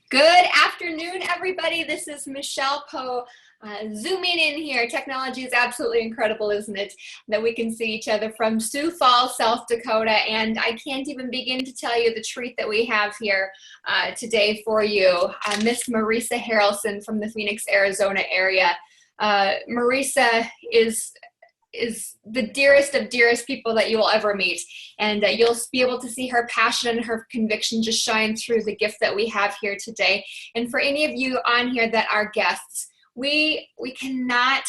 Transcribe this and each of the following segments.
Good afternoon, everybody. This is Michelle Poe zooming in here. Technology is absolutely incredible, isn't it? That we can see each other from Sioux Falls, South Dakota. And I can't even begin to tell you the treat that we have here today for you. Miss Marisa Harelson from the Phoenix, Arizona area. Marisa is the dearest of dearest people that you will ever meet, and you'll be able to see her passion and her conviction just shine through the gift that we have here today. And for any of you on here that are guests, we cannot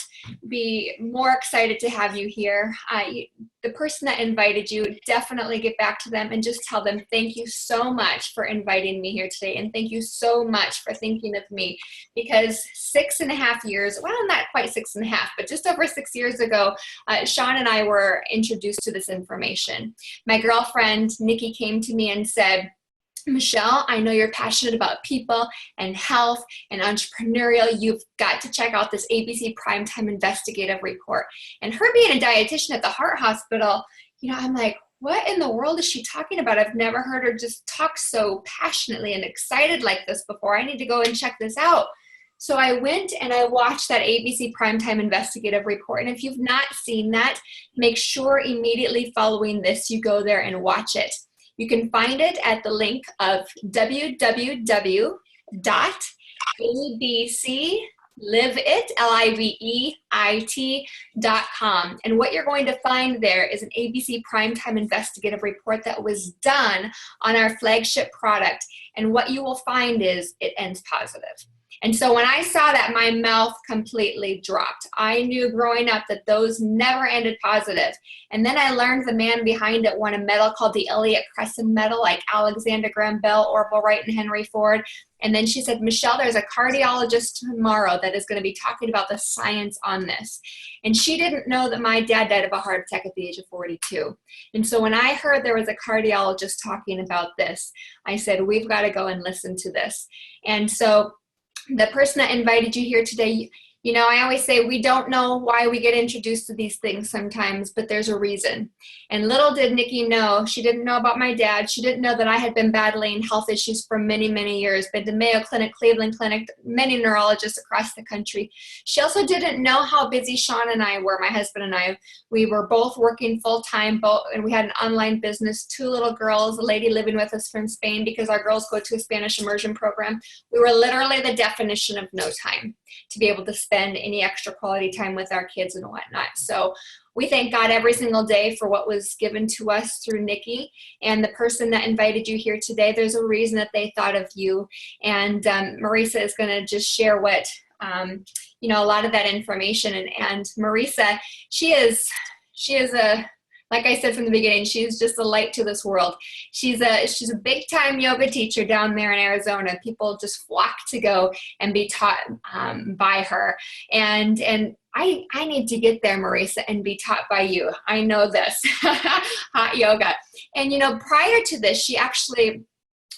be more excited to have you here. The person that invited you, definitely get back to them and just tell them thank you so much for inviting me here today, and thank you so much for thinking of me, because 6.5 years, well, not quite 6.5, but just over 6 years ago, Shawn and I were introduced to this information. My girlfriend Nikki came to me and said, Michelle, I know you're passionate about people and health and entrepreneurial. You've got to check out this ABC Primetime Investigative Report. And her being a dietitian at the Heart Hospital, I'm like, what in the world is she talking about? I've never heard her just talk so passionately and excited like this before. I need to go and check this out. So I went and I watched that ABC Primetime Investigative Report. And if you've not seen that, make sure immediately following this, you go there and watch it. You can find it at the link of www.abcliveit.com. And what you're going to find there is an ABC Primetime Investigative Report that was done on our flagship product. And what you will find is it ends positive. And so when I saw that, my mouth completely dropped. I knew growing up that those never ended positive. And then I learned the man behind it won a medal called the Elliott Crescent Medal, like Alexander Graham Bell, Orville Wright, and Henry Ford. And then she said, Michelle, there's a cardiologist tomorrow that is going to be talking about the science on this. And she didn't know that my dad died of a heart attack at the age of 42. And so when I heard there was a cardiologist talking about this, I said, we've got to go and listen to this. And so the person that invited you here today, I always say we don't know why we get introduced to these things sometimes, but there's a reason. And little did Nikki know, she didn't know about my dad. She didn't know that I had been battling health issues for many, many years, been to Mayo Clinic, Cleveland Clinic, many neurologists across the country. She also didn't know how busy Shawn and I were, my husband and I. We were both working full-time, and we had an online business, 2 little girls, a lady living with us from Spain because our girls go to a Spanish immersion program. We were literally the definition of no time to be able to spend any extra quality time with our kids and whatnot. So we thank God every single day for what was given to us through Nikki, and the person that invited you here today. There's a reason that they thought of you. And Marisa is going to just share what, a lot of that information. And Marisa, she is a, like I said from the beginning, she's just a light to this world. She's a big time yoga teacher down there in Arizona. People just flock to go and be taught by her. And I need to get there, Marisa, and be taught by you. I know this. Hot yoga. And prior to this, she actually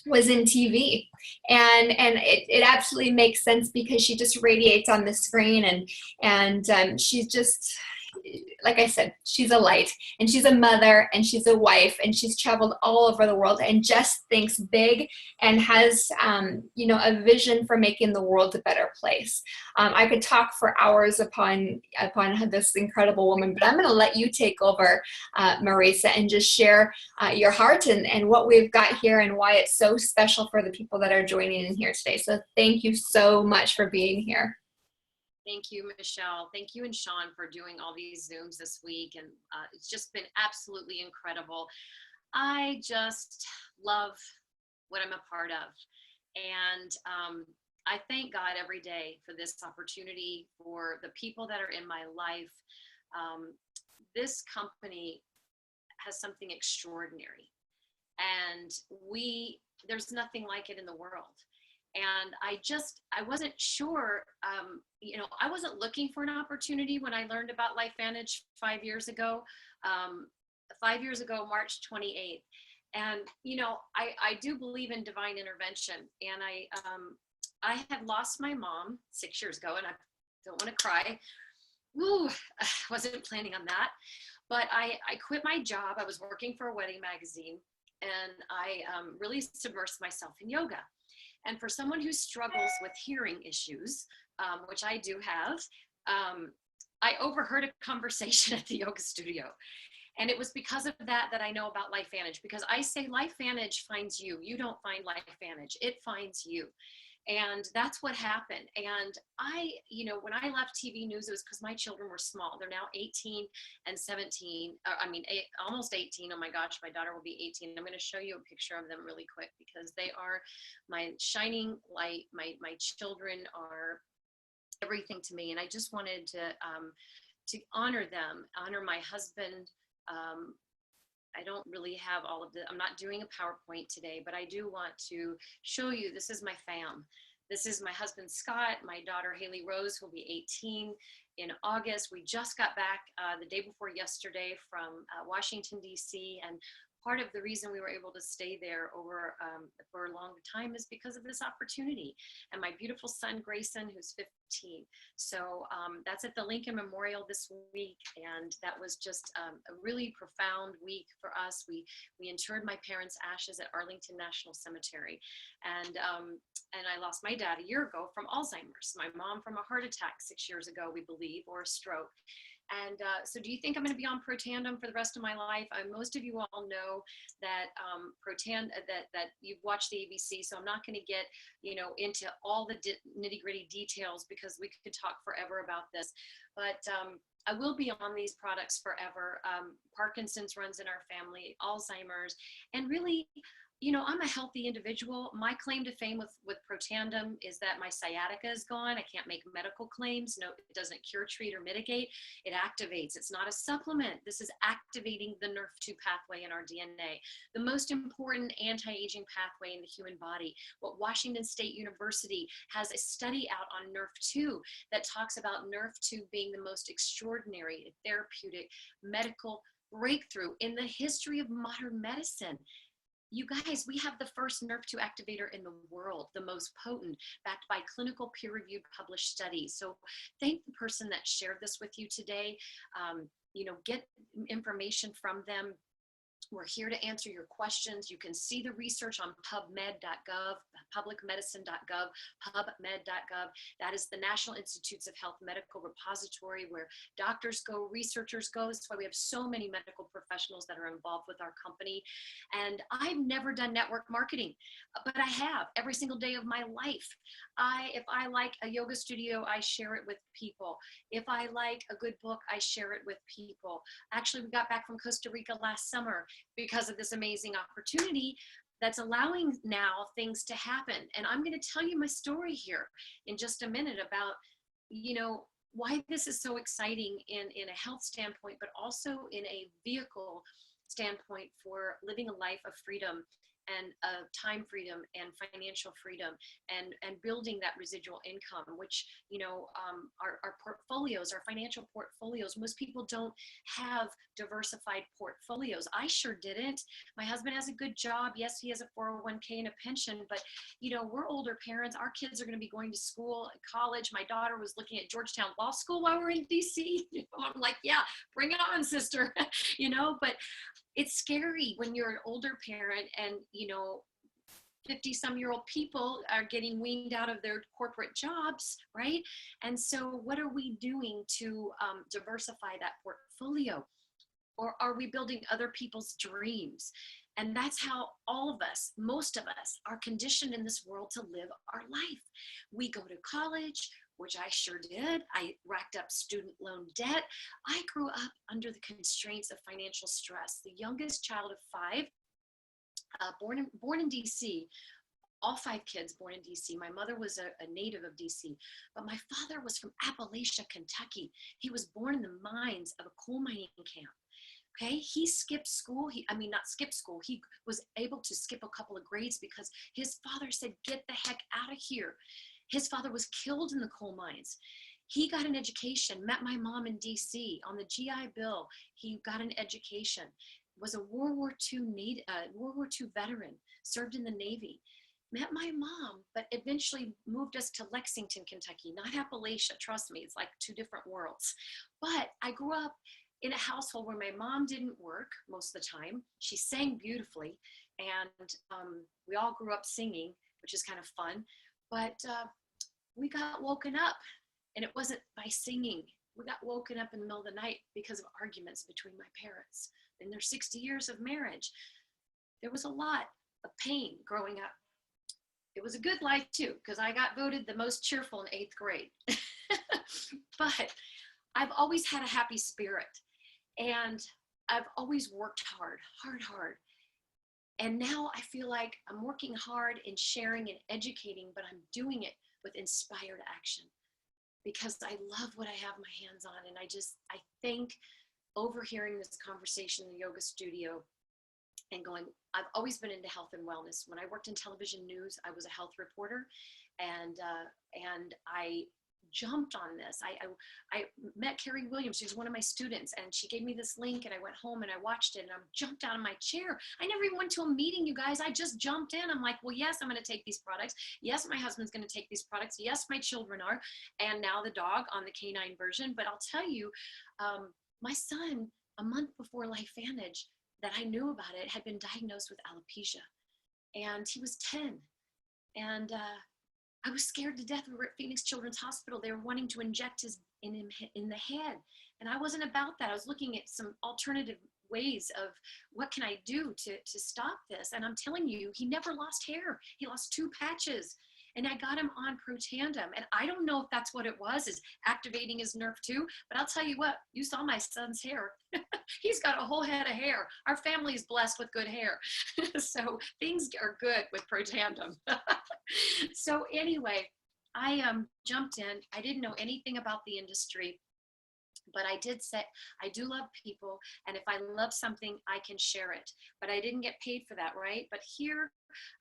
was in TV, and it absolutely makes sense because she just radiates on the screen, and she's just, like I said, she's a light, and she's a mother, and she's a wife, and she's traveled all over the world and just thinks big and has, a vision for making the world a better place. I could talk for hours upon this incredible woman, but I'm going to let you take over, Marisa, and just share your heart and what we've got here and why it's so special for the people that are joining in here today. So thank you so much for being here. Thank you, Michelle. Thank you and Shawn for doing all these Zooms this week. And it's just been absolutely incredible. I just love what I'm a part of. And I thank God every day for this opportunity, for the people that are in my life. This company has something extraordinary. And there's nothing like it in the world. And I wasn't sure, I wasn't looking for an opportunity when I learned about Lifevantage 5 years ago, March 28th. And, I do believe in divine intervention. And I had lost my mom 6 years ago, and I don't want to cry. Ooh, wasn't planning on that. But I quit my job. I was working for a wedding magazine, and I really submersed myself in yoga. And for someone who struggles with hearing issues, which I do have, I overheard a conversation at the yoga studio. And it was because of that that I know about Lifevantage, because I say Lifevantage finds you. You don't find Lifevantage, it finds you. And that's what happened. And I, when I left TV news, it was because my children were small. They're now 18 and 17. Almost 18. Oh my gosh, my daughter will be 18. I'm going to show you a picture of them really quick because they are my shining light. My children are everything to me. And I just wanted to honor them, honor my husband. I don't really have all of I'm not doing a PowerPoint today, but I do want to show you, this is my fam. This is my husband, Scott, my daughter, Haley Rose, who will be 18 in August. We just got back the day before yesterday from Washington, D.C. And part of the reason we were able to stay there for a long time is because of this opportunity. And my beautiful son, Grayson, who's 15. So that's at the Lincoln Memorial this week. And that was just a really profound week for us. We interred my parents' ashes at Arlington National Cemetery. And I lost my dad a year ago from Alzheimer's, my mom from a heart attack 6 years ago, we believe, or a stroke. And so do you think I'm going to be on Protandim for the rest of my life? Most of you all know that that you've watched the ABC, so I'm not going to get into all the nitty-gritty details because we could talk forever about this. But I will be on these products forever. Parkinson's runs in our family, Alzheimer's, and really, I'm a healthy individual. My claim to fame with Protandim is that my sciatica is gone. I can't make medical claims. No, it doesn't cure, treat, or mitigate. It activates. It's not a supplement. This is activating the NRF2 pathway in our DNA, the most important anti-aging pathway in the human body. What Washington State University has a study out on NRF2 that talks about NRF2 being the most extraordinary therapeutic medical breakthrough in the history of modern medicine. You guys, we have the first NRF2 activator in the world, the most potent, backed by clinical peer-reviewed published studies. So thank the person that shared this with you today. Get information from them. We're here to answer your questions. You can see the research on pubmed.gov, publicmedicine.gov, pubmed.gov. That is the National Institutes of Health medical repository where doctors go, researchers go. That's why we have so many medical professionals that are involved with our company. And I've never done network marketing, but I have every single day of my life. If I like a yoga studio, I share it with people. If I like a good book, I share it with people. Actually, we got back from Costa Rica last summer because of this amazing opportunity that's allowing now things to happen. And I'm going to tell you my story here in just a minute about, why this is so exciting in a health standpoint, but also in a vehicle standpoint for living a life of freedom and time freedom and financial freedom and building that residual income, which, our portfolios, our financial portfolios, most people don't have diversified portfolios. I sure didn't. My husband has a good job. Yes, he has a 401k and a pension, but, we're older parents. Our kids are going to be going to school, college. My daughter was looking at Georgetown Law School while we're in DC. I'm like, yeah, bring it on, sister, but it's scary when you're an older parent and, 50-some-year-old people are getting weaned out of their corporate jobs, right? And so what are we doing to diversify that portfolio? Or are we building other people's dreams? And that's how all of us, most of us, are conditioned in this world to live our life. We go to college, which I sure did. I racked up student loan debt. I grew up under the constraints of financial stress. The youngest child of 5, born in DC, all 5 kids born in DC. My mother was a native of DC, but my father was from Appalachia, Kentucky. He was born in the mines of a coal mining camp. Okay, he skipped school. Not skipped school. He was able to skip a couple of grades because his father said, get the heck out of here. His father was killed in the coal mines. He got an education, met my mom in DC on the GI Bill. He got an education, was a World War II veteran, served in the Navy, met my mom, but eventually moved us to Lexington, Kentucky, not Appalachia. Trust me, it's like 2 different worlds. But I grew up in a household where my mom didn't work most of the time. She sang beautifully, and we all grew up singing. which is kind of fun. But we got woken up, and it wasn't by singing. We got woken up in the middle of the night because of arguments between my parents. In their 60 years of marriage, there was a lot of pain growing up. It was a good life too, because I got voted the most cheerful in 8th grade. But I've always had a happy spirit, and I've always worked hard. And now I feel like I'm working hard in sharing and educating, but I'm doing it with inspired action because I love what I have my hands on. And I think overhearing this conversation in the yoga studio and going, I've always been into health and wellness. When I worked in television news, I was a health reporter, and I jumped on this. I met Carrie Williams, who's one of my students, and she gave me this link, and I went home and I watched it, and I jumped out of my chair. I never even went to a meeting, you guys. I just jumped in. I'm like, well, yes, I'm going to take these products. Yes, my husband's going to take these products. Yes, my children are, and now the dog on the canine version. But I'll tell you, my son, a month before Lifevantage, that I knew about it, had been diagnosed with alopecia, and he was 10, and I was scared to death. We were at Phoenix Children's Hospital. They were wanting to inject him in the head, and I wasn't about that. I was looking at some alternative ways of what can I do to stop this, and I'm telling you, he never lost hair. He lost 2 patches, and I got him on Protandim, and I don't know if that's what it was, is activating his nerve too, but I'll tell you what, you saw my son's hair. He's got a whole head of hair. Our family is blessed with good hair. So things are good with Protandim. So anyway, I jumped in. I didn't know anything about the industry, but I did say, I do love people, and if I love something, I can share it. But I didn't get paid for that, right? But here,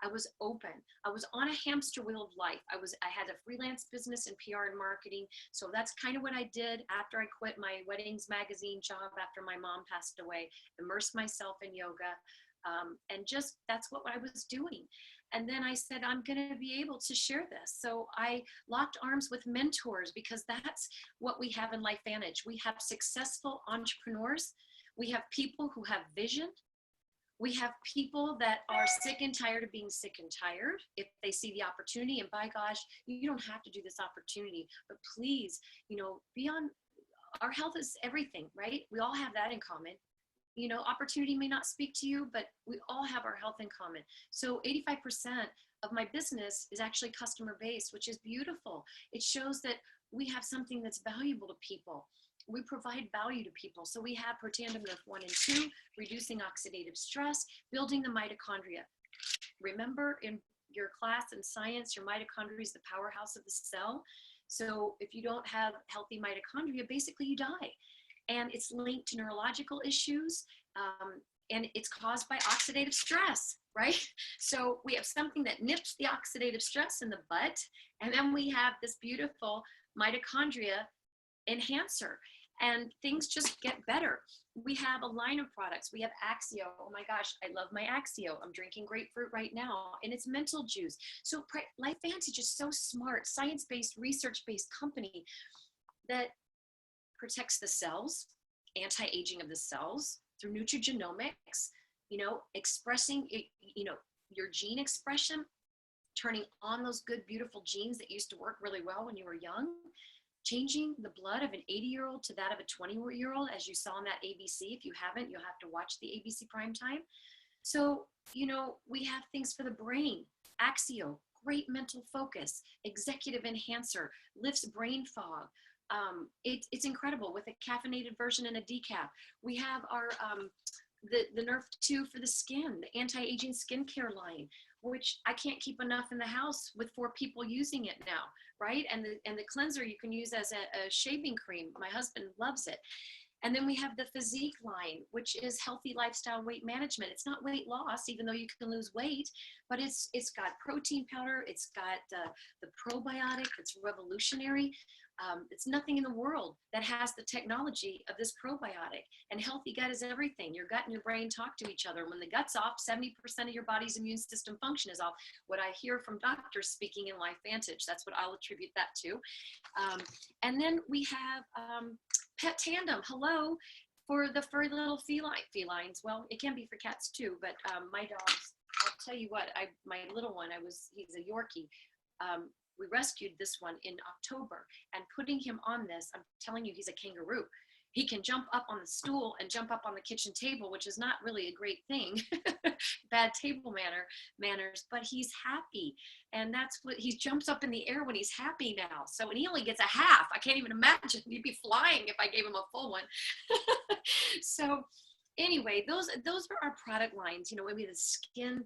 I was open. I was on a hamster wheel of life. I had a freelance business in PR and marketing. So that's kind of what I did after I quit my weddings magazine job after my mom passed away, immersed myself in yoga. And just, that's what I was doing. And then I said, I'm going to be able to share this. So I locked arms with mentors, because that's what we have in Lifevantage. We have successful entrepreneurs. We have people who have vision. We have people that are sick and tired of being sick and tired if they see the opportunity. And by gosh, you don't have to do this opportunity, but please, be on, our health is everything, right? We all have that in common. Opportunity may not speak to you, but we all have our health in common. So 85% of my business is actually customer based, which is beautiful. It shows that we have something that's valuable to people. We provide value to people. So we have Protandim Nerve 1 and 2, reducing oxidative stress, building the mitochondria. Remember in your class in science, your mitochondria is the powerhouse of the cell. So if you don't have healthy mitochondria, basically you die. And it's linked to neurological issues, and it's caused by oxidative stress, right? So we have something that nips the oxidative stress in the butt, and then we have this beautiful mitochondria enhancer, and things just get better. We have a line of products. We have Axio. Oh my gosh, I love my Axio. I'm drinking grapefruit right now, and it's mental juice. So Lifevantage is so smart, science-based, research-based company that protects the cells, anti-aging of the cells through nutrigenomics, expressing, your gene expression, turning on those good, beautiful genes that used to work really well when you were young, changing the blood of an 80-year-old to that of a 20-year-old, as you saw in that ABC. If you haven't, you'll have to watch the ABC Primetime. So, we have things for the brain. Axio, great mental focus. Executive enhancer, lifts brain fog. It's incredible with a caffeinated version and a decaf. We have our the Nerve 2 for the skin, the anti-aging skincare line, which I can't keep enough in the house with 4 people using it now, right? And the cleanser you can use as a shaving cream. My husband loves it. And then we have the Physique line, which is healthy lifestyle weight management. It's not weight loss, even though you can lose weight, but it's got protein powder. It's got the probiotic. It's revolutionary. It's nothing in the world that has the technology of this probiotic. And healthy gut is everything. Your gut and your brain talk to each other. When the gut's off, 70% of your body's immune system function is off. What I hear from doctors speaking in Lifevantage, that's what I'll attribute that to. And then we have Pet Tandem, hello, for the furry little felines. Well, it can be for cats too, but my dogs, I'll tell you what, my little one, he's a Yorkie. We rescued this one in October, and putting him on this, I'm telling you, he's a kangaroo. He can jump up on the stool and jump up on the kitchen table, which is not really a great thing, bad table manners, but he's happy. And that's what, he jumps up in the air when he's happy now. So, and he only gets a half. I can't even imagine. He'd be flying if I gave him a full one. So anyway, those are our product lines. You know, maybe the skin,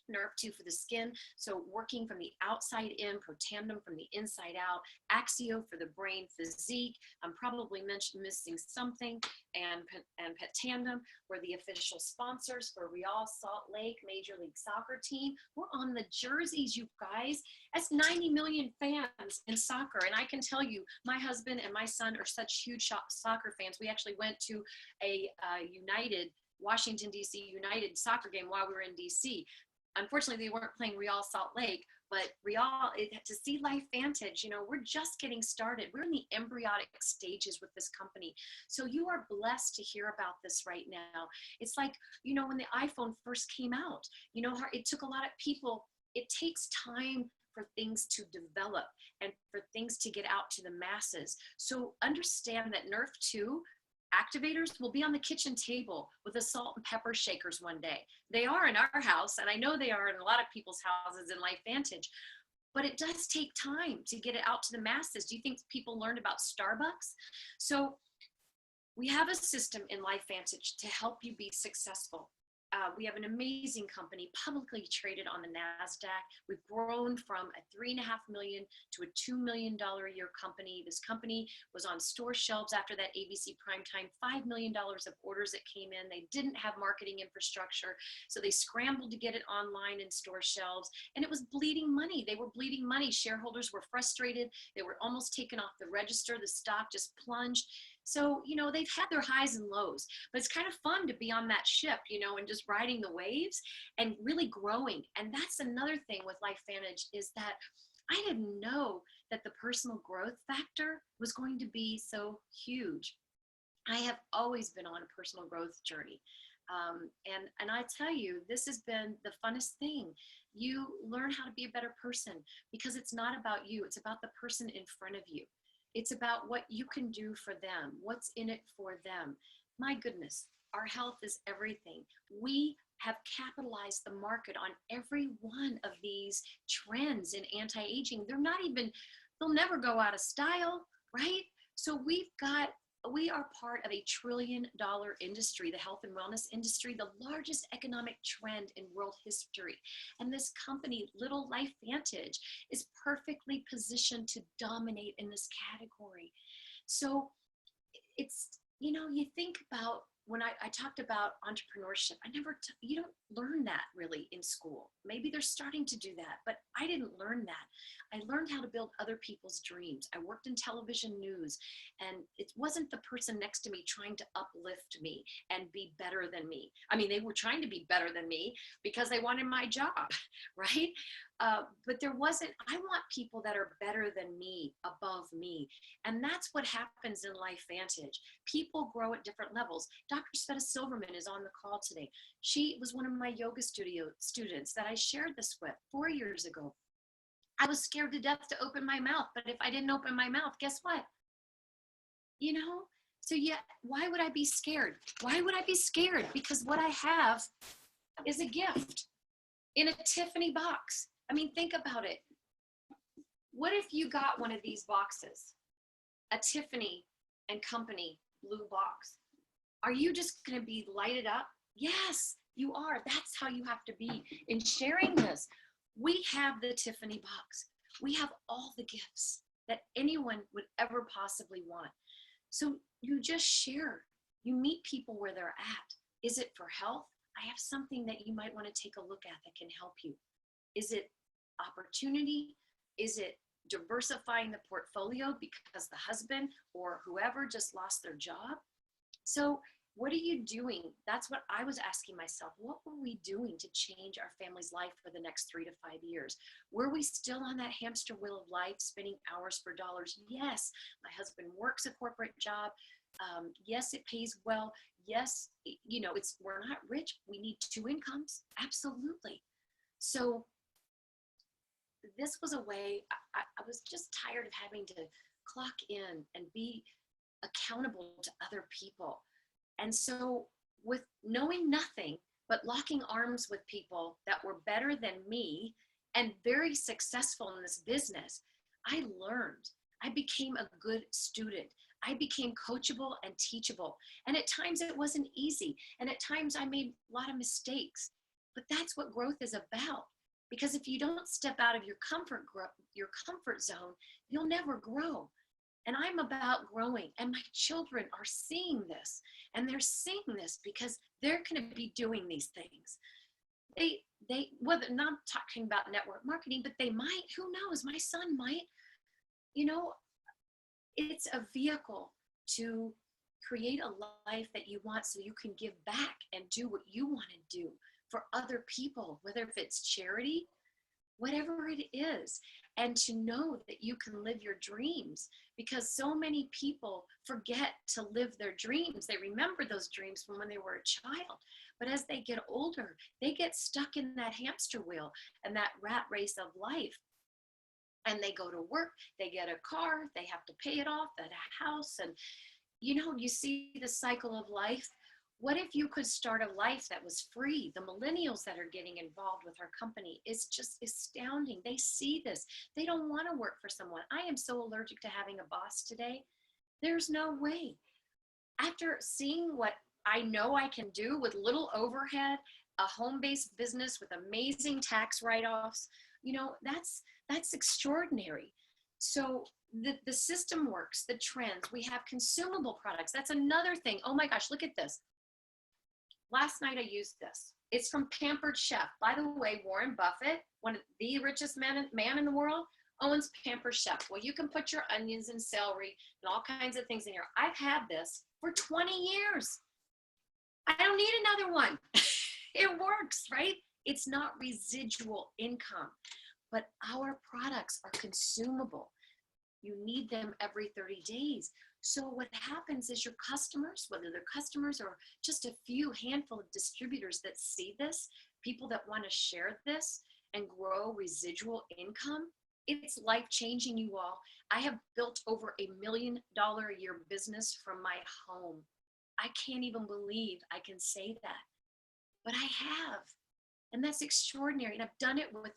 Nerve 2 for the skin, so working from the outside in, Protandim from the inside out, Axio for the brain physique. I'm probably missing something, and Petandem, we're the official sponsors for Real Salt Lake Major League Soccer team. We're on the jerseys, you guys. That's 90 million fans in soccer, and I can tell you, my husband and my son are such huge soccer fans. We actually went to a Washington, D.C. United soccer game while we were in D.C. Unfortunately, they weren't playing Real Salt Lake, but to see Lifevantage, you know, we're just getting started. We're in the embryonic stages with this company. So you are blessed to hear about this right now. It's like, you know, when the iPhone first came out, you know, it took a lot of people. It takes time for things to develop and for things to get out to the masses. So understand that Nerve 2 activators will be on the kitchen table with the salt and pepper shakers one day. They are in our house, and I know they are in a lot of people's houses in Lifevantage, but it does take time to get it out to the masses. Do you think people learned about Starbucks? So we have a system in Lifevantage to help you be successful. We have an amazing company, publicly traded on the NASDAQ. We've grown from a $3.5 million to a $2 million a year company. This company was on store shelves after that ABC primetime, $5 million of orders that came in. They didn't have marketing infrastructure, so they scrambled to get it online in store shelves, and it was bleeding money. They were bleeding money. Shareholders were frustrated. They were almost taken off the register. The stock just plunged. So, you know, they've had their highs and lows, but it's kind of fun to be on that ship, you know, and just riding the waves and really growing. And that's another thing with Lifevantage, is that I didn't know that the personal growth factor was going to be so huge. I have always been on a personal growth journey. And I tell you, this has been the funnest thing. You learn how to be a better person, because it's not about you. It's about the person in front of you. It's about what you can do for them, what's in it for them. My goodness, our health is everything. We have capitalized the market on every one of these trends in anti-aging. They'll never go out of style, right? So we are part of a $1 trillion industry, the health and wellness industry, the largest economic trend in world history. And this company, Little Lifevantage, is perfectly positioned to dominate in this category. So it's, you know, you think about, when I talked about entrepreneurship, you don't learn that really in school. Maybe they're starting to do that, but I didn't learn that. I learned how to build other people's dreams. I worked in television news, and it wasn't the person next to me trying to uplift me and be better than me. I mean, they were trying to be better than me because they wanted my job, right? But I want people that are better than me, above me. And that's what happens in Lifevantage. People grow at different levels. Dr. Sveta Silverman is on the call today. She was one of my yoga studio students that I shared this with 4 years ago. I was scared to death to open my mouth, but if I didn't open my mouth, guess what? You know? So yeah, why would I be scared? Why would I be scared? Because what I have is a gift in a Tiffany box. I mean, think about it. What if you got one of these boxes, a Tiffany and Company blue box? Are you just going to be lighted up? Yes, you are. That's how you have to be in sharing this. We have the Tiffany box. We have all the gifts that anyone would ever possibly want. So you just share. You meet people where they're at. Is it for health? I have something that you might want to take a look at that can help you. Is it opportunity? Is it diversifying the portfolio because the husband or whoever just lost their job? So what are you doing? That's what I was asking myself. What were we doing to change our family's life for the next 3 to 5 years? Were we still on that hamster wheel of life, spending hours for dollars? Yes, my husband works a corporate job. Yes, it pays well. Yes, you know, we're not rich. We need 2 incomes. Absolutely. So this was a way, I was just tired of having to clock in and be accountable to other people. And so with knowing nothing, but locking arms with people that were better than me and very successful in this business, I learned. I became a good student. I became coachable and teachable. And at times it wasn't easy. And at times I made a lot of mistakes. But that's what growth is about. Because if you don't step out of your comfort zone, you'll never grow. And I'm about growing. And my children are seeing this. And they're seeing this because they're going to be doing these things. They whether not talking about network marketing, but they might, who knows, my son might, you know, it's a vehicle to create a life that you want so you can give back and do what you want to do for other people, whether if it's charity, whatever it is, and to know that you can live your dreams, because so many people forget to live their dreams. They remember those dreams from when they were a child, but as they get older, they get stuck in that hamster wheel and that rat race of life. And they go to work, they get a car, they have to pay it off, at a house, and you see the cycle of life. What if you could start a life that was free? The millennials that are getting involved with our company, is just astounding. They see this. They don't want to work for someone. I am so allergic to having a boss today. There's no way. After seeing what I know I can do with little overhead, a home-based business with amazing tax write-offs, that's extraordinary. So the system works, the trends. We have consumable products. That's another thing. Oh my gosh, look at this. Last night I used this. It's from Pampered Chef. By the way, Warren Buffett, one of the richest man in the world, owns Pampered Chef. Well, you can put your onions and celery and all kinds of things in here. I've had this for 20 years. I don't need another one. It works, right? It's not residual income, but our products are consumable. You need them every 30 days. So what happens is your customers, whether they're customers or just a few handful of distributors that see this, people that want to share this and grow residual income, it's life-changing, you all. I have built over $1 million a year business from my home. I can't even believe I can say that, but I have. And that's extraordinary. And I've done it with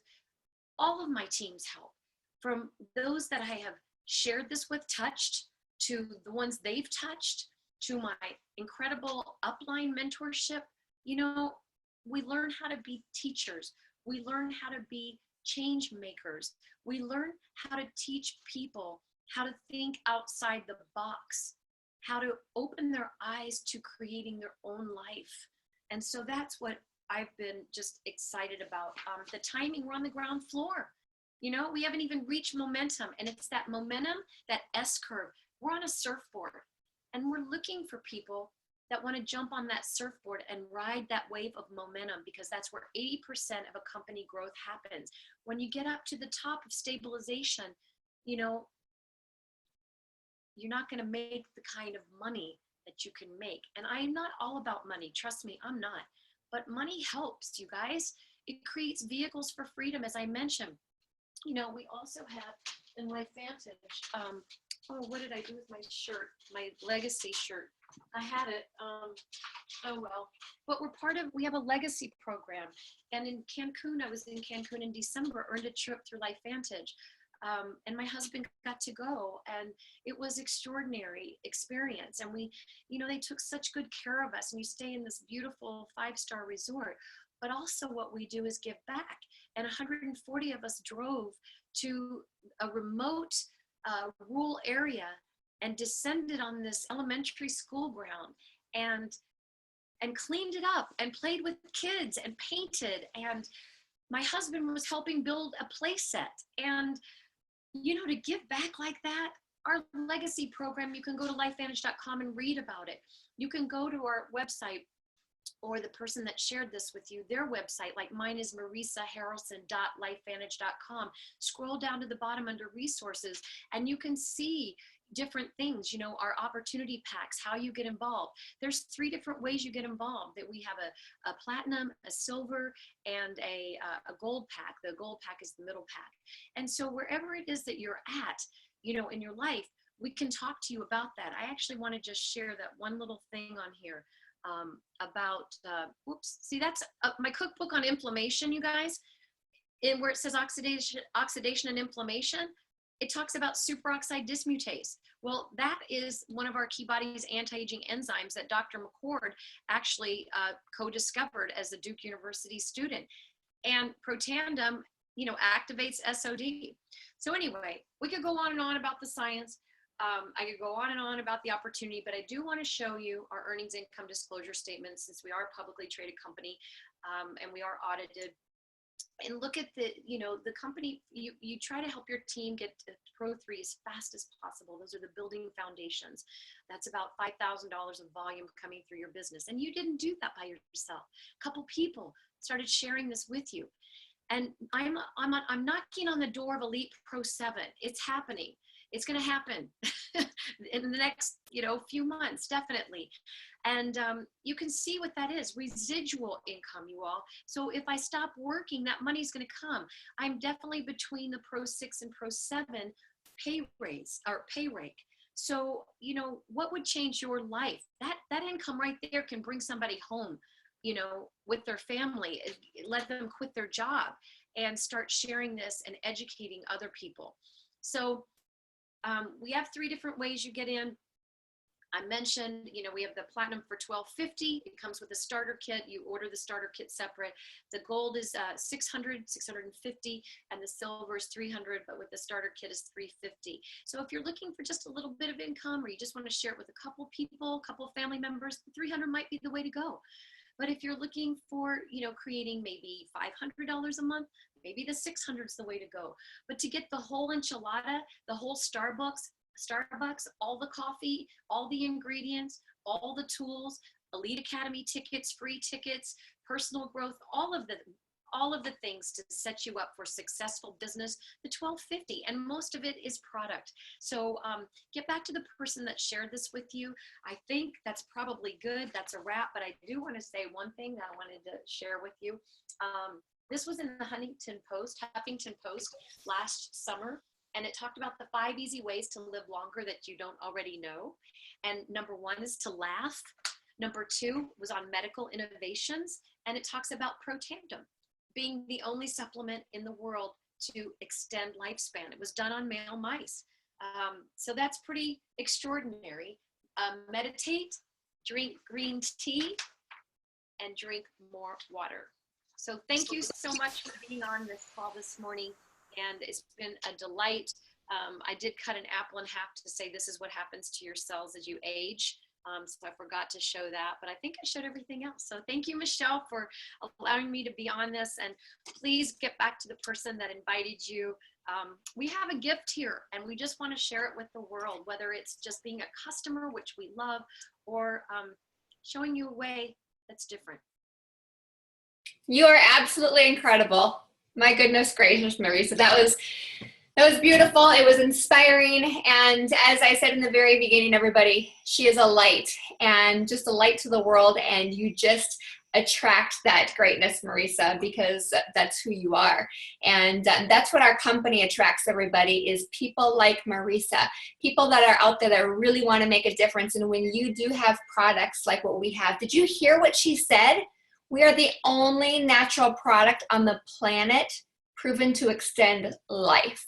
all of my team's help, from those that I have shared this with, touched, to the ones they've touched, to my incredible upline mentorship. We learn how to be teachers. We learn how to be change makers. We learn how to teach people how to think outside the box, how to open their eyes to creating their own life. And so that's what I've been just excited about. The timing, we're on the ground floor. We haven't even reached momentum, and it's that momentum, that S curve. We're on a surfboard, and we're looking for people that want to jump on that surfboard and ride that wave of momentum, because that's where 80% of a company growth happens. When you get up to the top of stabilization, you're not going to make the kind of money that you can make. And I'm not all about money. Trust me, I'm not. But money helps, you guys. It creates vehicles for freedom, as I mentioned. We also have in Lifevantage, what did I do with my shirt, my legacy shirt? I had it, oh well. But we have a legacy program. And in Cancun, I was in Cancun in December, earned a trip through Lifevantage. And my husband got to go, and it was extraordinary experience. And they took such good care of us, and you stay in this beautiful 5-star resort. But also what we do is give back. And 140 of us drove to a remote rural area and descended on this elementary school ground and cleaned it up and played with kids and painted. And my husband was helping build a play set. And, to give back like that, our legacy program, you can go to lifevantage.com and read about it. You can go to our website, or the person that shared this with you, their website, like mine is marisaharelson.lifevantage.com. Scroll down to the bottom under resources, and you can see different things, you know, our opportunity packs, how you get involved. There's 3 different ways you get involved. That we have a platinum, a silver, and a gold pack. The gold pack is the middle pack. And so wherever it is that you're at, you know, in your life, we can talk to you about that. I actually want to just share that one little thing on here about, whoops, see, that's my cookbook on inflammation, you guys. And where it says oxidation and inflammation, it talks about superoxide dismutase. Well, that is one of our key body's anti-aging enzymes that Dr. McCord actually co-discovered as a Duke University student. And Protandim, you know, activates SOD. So anyway, we could go on and on about the science. I could go on and on about the opportunity, but I do want to show you our earnings income disclosure statement, since we are a publicly traded company and we are audited. And look at the, you know, the company, you try to help your team get to Pro 3 as fast as possible. Those are the building foundations. That's about $5,000 of volume coming through your business. And you didn't do that by yourself. A couple people started sharing this with you. And I'm knocking on the door of Elite Pro 7. It's happening. It's going to happen in the next, you know, few months, definitely. And you can see what that is, residual income, you all. So if I stop working, that money's going to come. I'm definitely between the Pro 6 and Pro 7 pay raise or pay rake. So, you know, what would change your life? That income right there can bring somebody home, you know, with their family, let them quit their job and start sharing this and educating other people. So we have 3 different ways you get in. I mentioned, you know, we have the platinum for $1,250. It comes with a starter kit. You order the starter kit separate. The gold is $650, and the silver is $300, but with the starter kit is $350. So if you're looking for just a little bit of income, or you just want to share it with a couple people, a couple family members, the $300 might be the way to go. But if you're looking for, you know, creating maybe $500 a month, maybe the $600 is the way to go. But to get the whole enchilada, the whole Starbucks, all the coffee, all the ingredients, all the tools, Elite Academy tickets, free tickets, personal growth, all of the things to set you up for successful business, the $1,250, and most of it is product. So get back to the person that shared this with you. I think that's probably good. That's a wrap, but I do want to say one thing that I wanted to share with you. This was in the Huffington Post last summer. And it talked about the 5 easy ways to live longer that you don't already know. And number 1 is to laugh. Number 2 was on medical innovations. And it talks about Protandim being the only supplement in the world to extend lifespan. It was done on male mice. So that's pretty extraordinary. Meditate, drink green tea, and drink more water. So thank you so much for being on this call this morning. And it's been a delight. I did cut an apple in half to say this is what happens to your cells as you age. So I forgot to show that, but I think I showed everything else. So thank you, Michelle, for allowing me to be on this. And please get back to the person that invited you. We have a gift here, and we just want to share it with the world, whether it's just being a customer, which we love, or showing you a way that's different. You are absolutely incredible. My goodness gracious, Marisa, that was beautiful. It was inspiring. And as I said in the very beginning, everybody, she is a light, and just a light to the world. And you just attract that greatness, Marisa, because that's who you are. And that's what our company attracts, everybody, is people like Marisa, people that are out there that really want to make a difference. And when you do have products like what we have, did you hear what she said? We are the only natural product on the planet proven to extend life.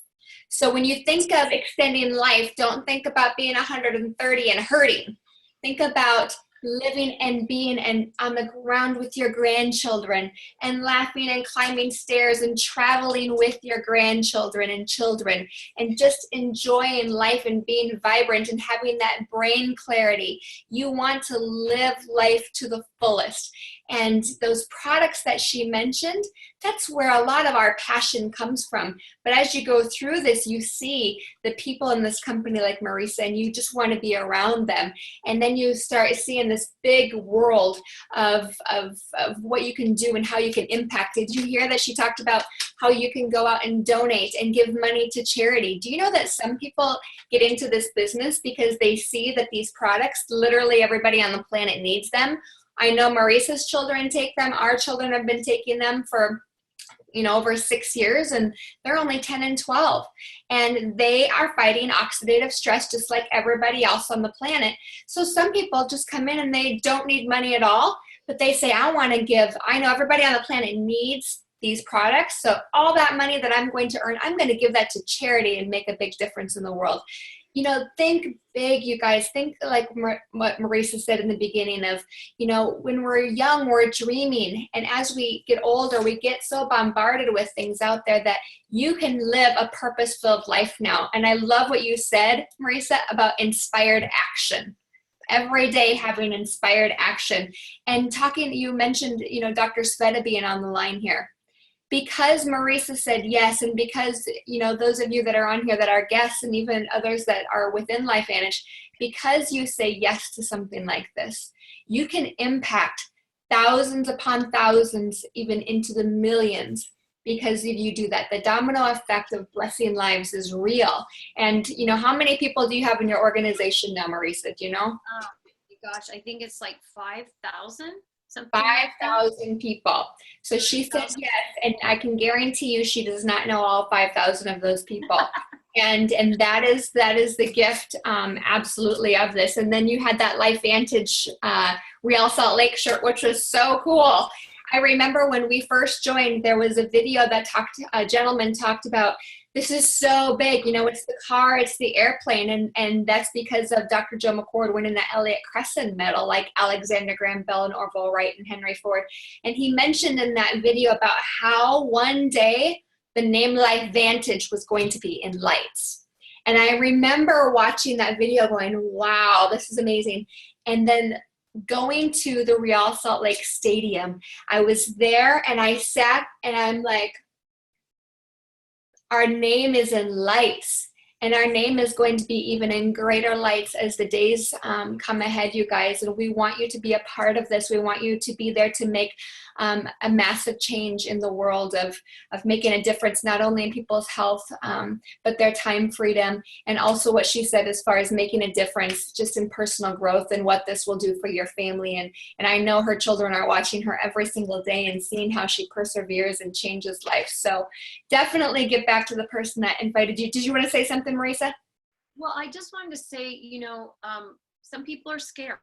So when you think of extending life, don't think about being 130 and hurting. Think about living and being and on the ground with your grandchildren, and laughing and climbing stairs and traveling with your grandchildren and children, and just enjoying life and being vibrant and having that brain clarity. You want to live life to the fullest. And those products that she mentioned, that's where a lot of our passion comes from. But as you go through this, you see the people in this company like Marisa, and you just want to be around them. And then you start seeing this big world of what you can do and how you can impact. Did you hear that she talked about how you can go out and donate and give money to charity? Do you know that some people get into this business because they see that these products, literally everybody on the planet needs them? I know Marisa's children take them. Our children have been taking them for over 6 years, and they're only 10 and 12. And they are fighting oxidative stress just like everybody else on the planet. So some people just come in and they don't need money at all, but they say, I want to give. I know everybody on the planet needs these products. So all that money that I'm going to earn, I'm going to give that to charity and make a big difference in the world. Think big, you guys. Think like what Marisa said in the beginning of, when we're young, we're dreaming. And as we get older, we get so bombarded with things out there that you can live a purpose-filled life now. And I love what you said, Marisa, about inspired action. Every day having inspired action. And you mentioned, Dr. Sveta being on the line here. Because Marisa said yes, and because, those of you that are on here that are guests and even others that are within Lifevantage, because you say yes to something like this, you can impact thousands upon thousands, even into the millions, because if you do that. The domino effect of blessing lives is real. And, how many people do you have in your organization now, Marisa? Do you know? Oh, gosh, I think it's like 5,000. 5,000 people. So she said yes, and I can guarantee you she does not know all 5,000 of those people. and that is the gift, absolutely, of this. And then you had that Lifevantage Real Salt Lake shirt, which was so cool. I remember when we first joined, there was a video that a gentleman talked about, this is so big, it's the car, it's the airplane, and that's because of Dr. Joe McCord winning the Elliott Crescent Medal, like Alexander Graham Bell and Orville Wright and Henry Ford. And he mentioned in that video about how one day the name Lifevantage was going to be in lights. And I remember watching that video going, wow, this is amazing. And then going to the Real Salt Lake Stadium, I was there and I sat and I'm like, our name is in lights, and our name is going to be even in greater lights as the days come ahead, you guys. And we want you to be a part of this. We want you to be there to make a massive change in the world of making a difference, not only in people's health, but their time freedom. And also what she said as far as making a difference just in personal growth and what this will do for your family. And I know her children are watching her every single day and seeing how she perseveres and changes life. So definitely get back to the person that invited you. Did you want to say something, Marisa? Well, I just wanted to say, some people are scared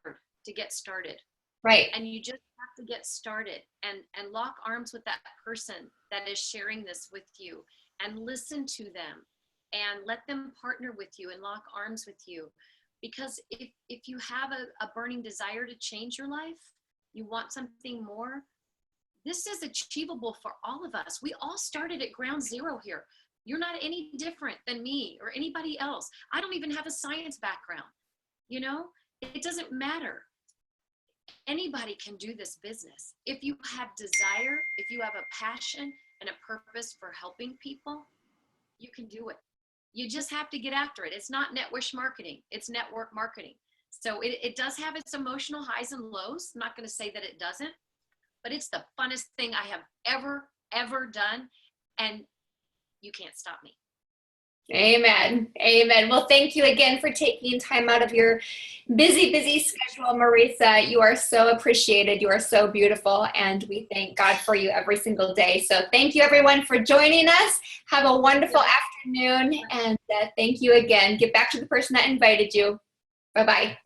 to get started. Right. And you just have to get started and lock arms with that person that is sharing this with you, and listen to them and let them partner with you and lock arms with you. Because if you have a burning desire to change your life, you want something more, this is achievable for all of us. We all started at ground zero here. You're not any different than me or anybody else. I don't even have a science background. It doesn't matter. Anybody can do this business. If you have desire, if you have a passion and a purpose for helping people, you can do it. You just have to get after it. It's not network marketing. It's network marketing. So it does have its emotional highs and lows. I'm not going to say that it doesn't, but it's the funnest thing I have ever done. And you can't stop me. Amen. Amen. Well, thank you again for taking time out of your busy schedule, Marisa. You are so appreciated. You are so beautiful, and we thank God for you every single day. So thank you, everyone, for joining us. Have a wonderful afternoon, and thank you again. Get back to the person that invited you. Bye-bye.